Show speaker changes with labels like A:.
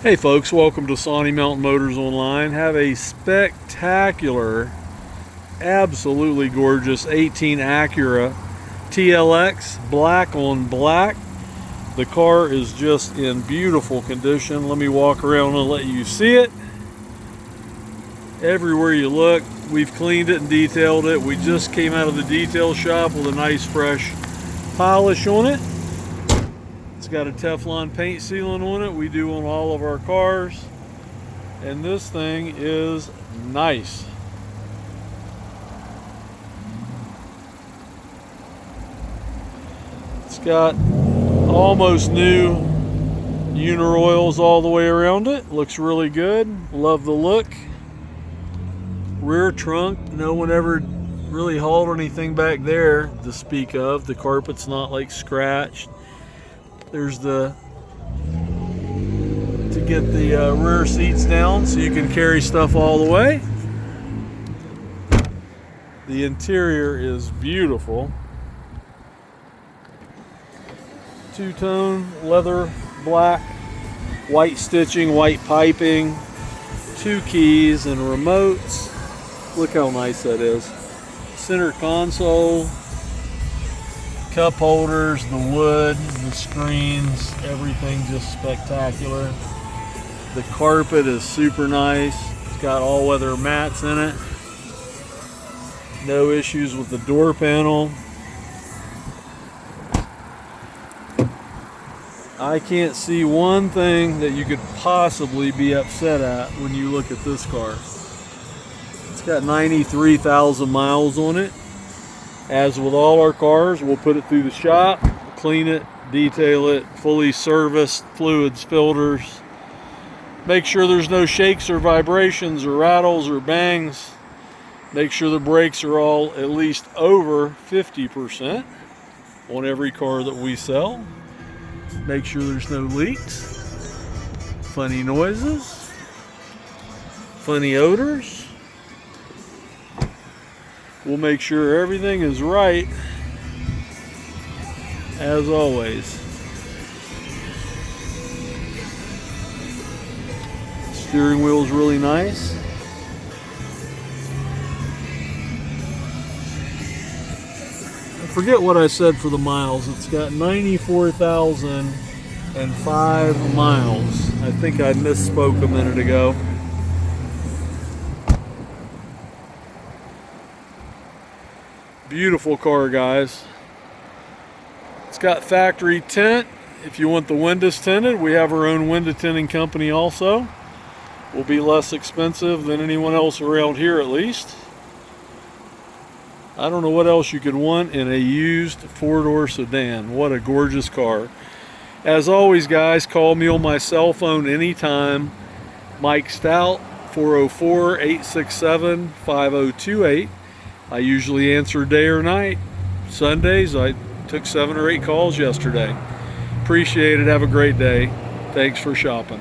A: Hey folks, welcome to Sawnee Mountain Motors Online. Have a spectacular, absolutely gorgeous 18 Acura TLX, black on black. The car is just in beautiful condition. Let me walk around and let you see it. Everywhere you look, we've cleaned it and detailed it. We just came out of the detail shop with a nice fresh polish on it. It's got a Teflon paint sealant on it. We do on all of our cars. And this thing is nice. It's got almost new Unaroyals all the way around it. Looks really good. Love the look. Rear trunk, no one ever really hauled anything back there to speak of. The carpet's not like scratched. There's to get the rear seats down so you can carry stuff all the way. The interior is beautiful. Two-tone leather black, white stitching, white piping, 2 keys and remotes. Look how nice that is. Center console, cup holders, the wood, the screens, everything just spectacular. The carpet is super nice. It's got all-weather mats in it. No issues with the door panel. I can't see one thing that you could possibly be upset at when you look at this car. It's got 93,000 miles on it. As with all our cars, we'll put it through the shop, clean it, detail it, fully serviced, fluids, filters. Make sure there's no shakes or vibrations or rattles or bangs. Make sure the brakes are all at least over 50% on every car that we sell. Make sure there's no leaks, funny noises, funny odors. We'll make sure everything is right, as always. Steering wheel is really nice. I forget what I said for the miles. It's got 94,005 miles. I think I misspoke a minute ago. Beautiful car, guys. It's got factory tint. If you want the windows tinted, we have our own window tinting company also. Will be less expensive than anyone else around here, at least. I don't know what else you could want in a used 4-door sedan. What a gorgeous car. As always, guys, call me on my cell phone anytime. Mike Stout, 404-867-5028. I usually answer day or night. Sundays, I took 7 or 8 calls yesterday. Appreciate it. Have a great day. Thanks for shopping.